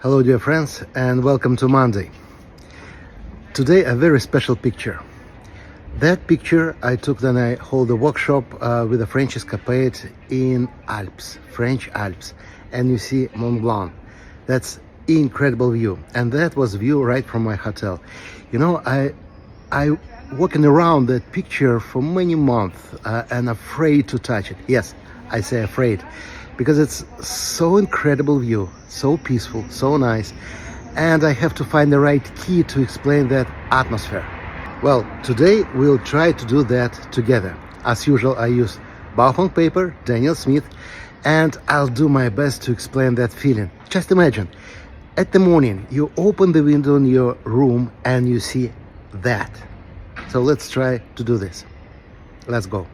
Hello dear friends and welcome to Monday. Today a very special picture. That picture I took when I hold a workshop with the French Escapade in Alps, French Alps, and you see Mont Blanc. That's incredible view, and that was view right from my hotel. You know, I walking around that picture for many months and afraid to touch it. Yes, I say afraid, because it's so incredible view, so peaceful, so nice, and I have to find the right key to explain that atmosphere. Well, today we'll try to do that together. As usual, I use Baohong paper, Daniel Smith, and I'll do my best to explain that feeling. Just imagine, at the morning, you open the window in your room and you see that. So let's try to do this. Let's go.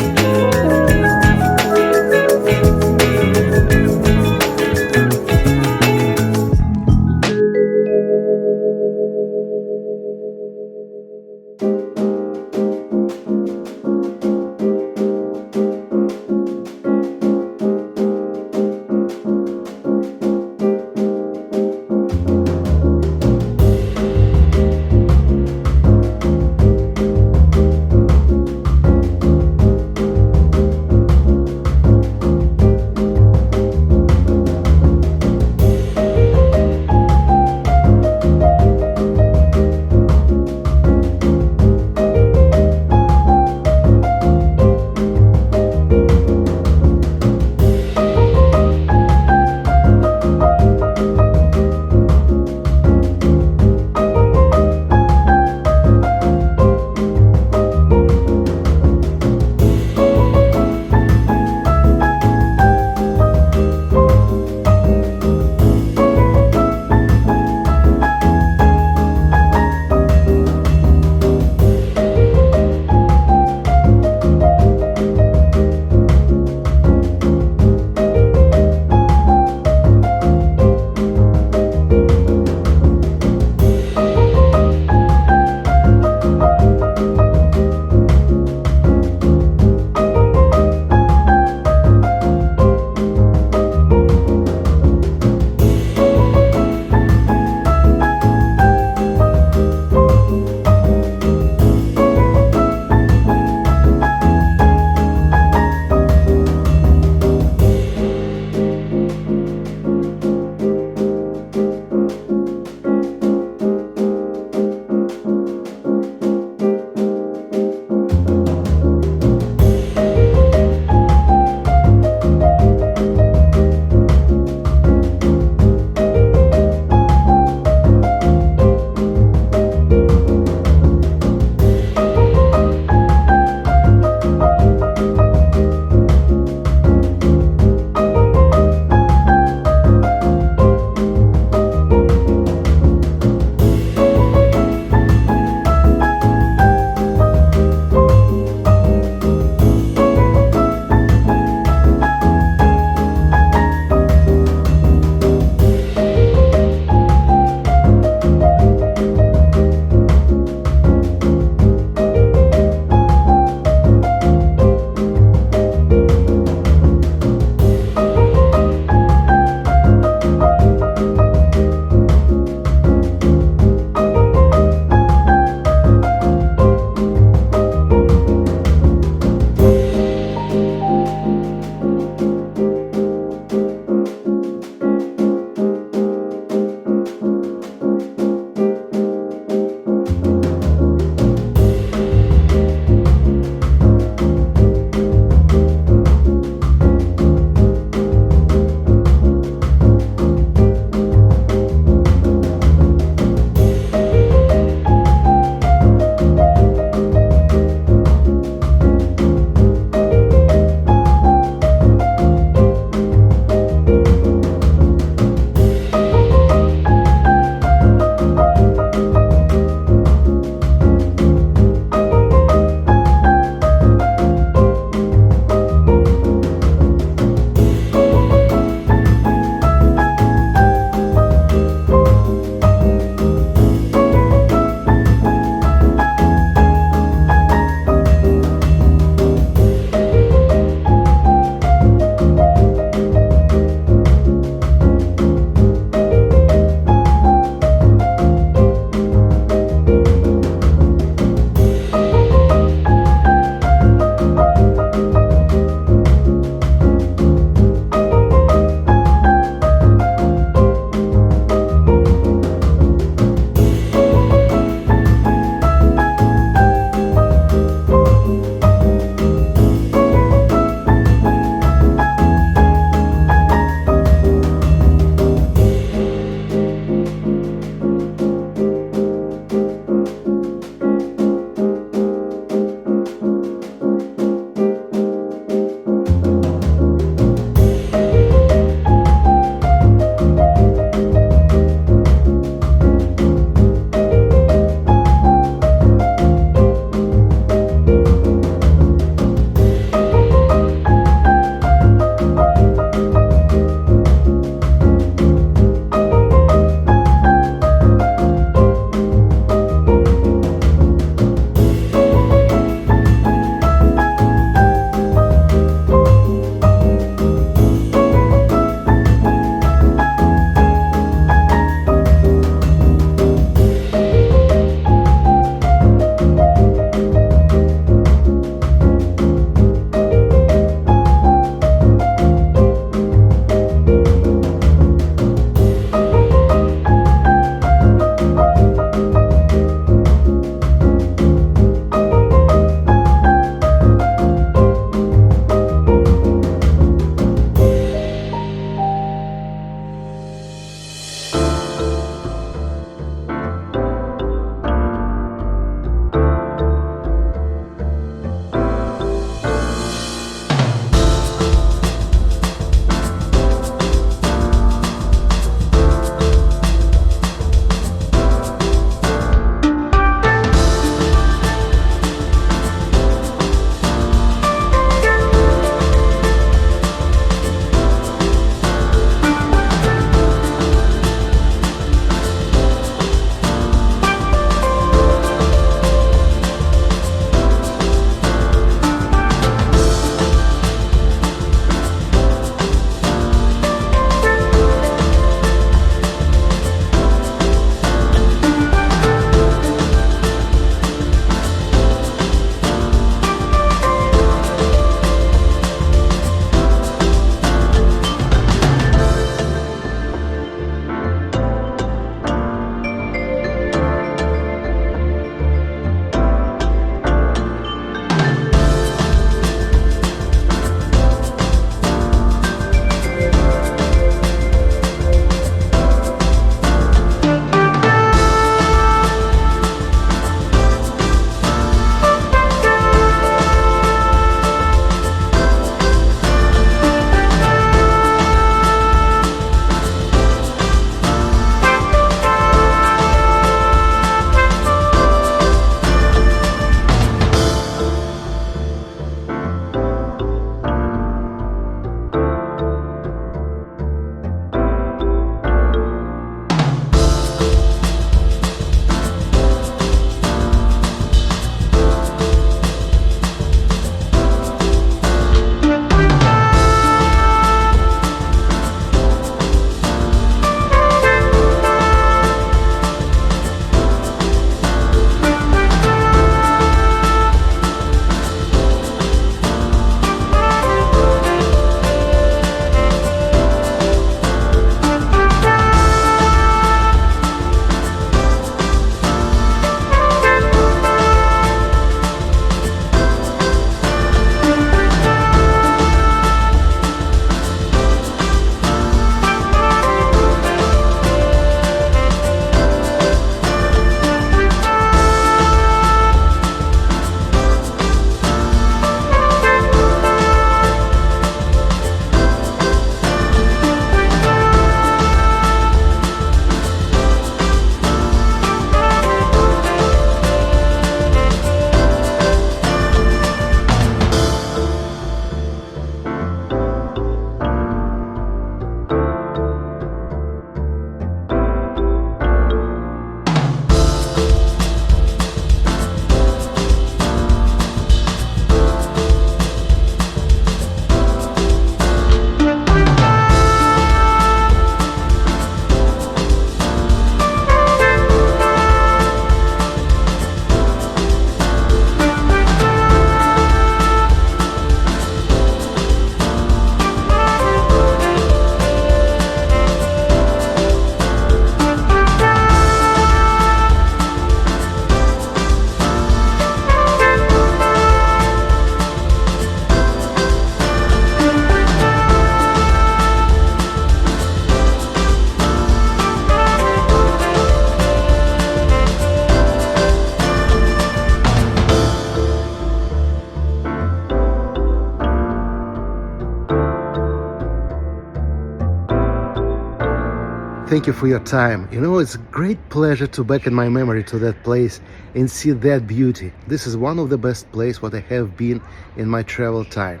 Thank you for your time. You know, it's a great pleasure to back in my memory to that place and see that beauty. This is one of the best places what I have been in my travel time.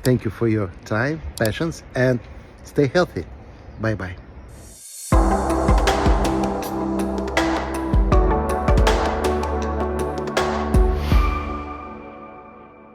Thank you for your time, patience, and stay healthy. Bye-bye.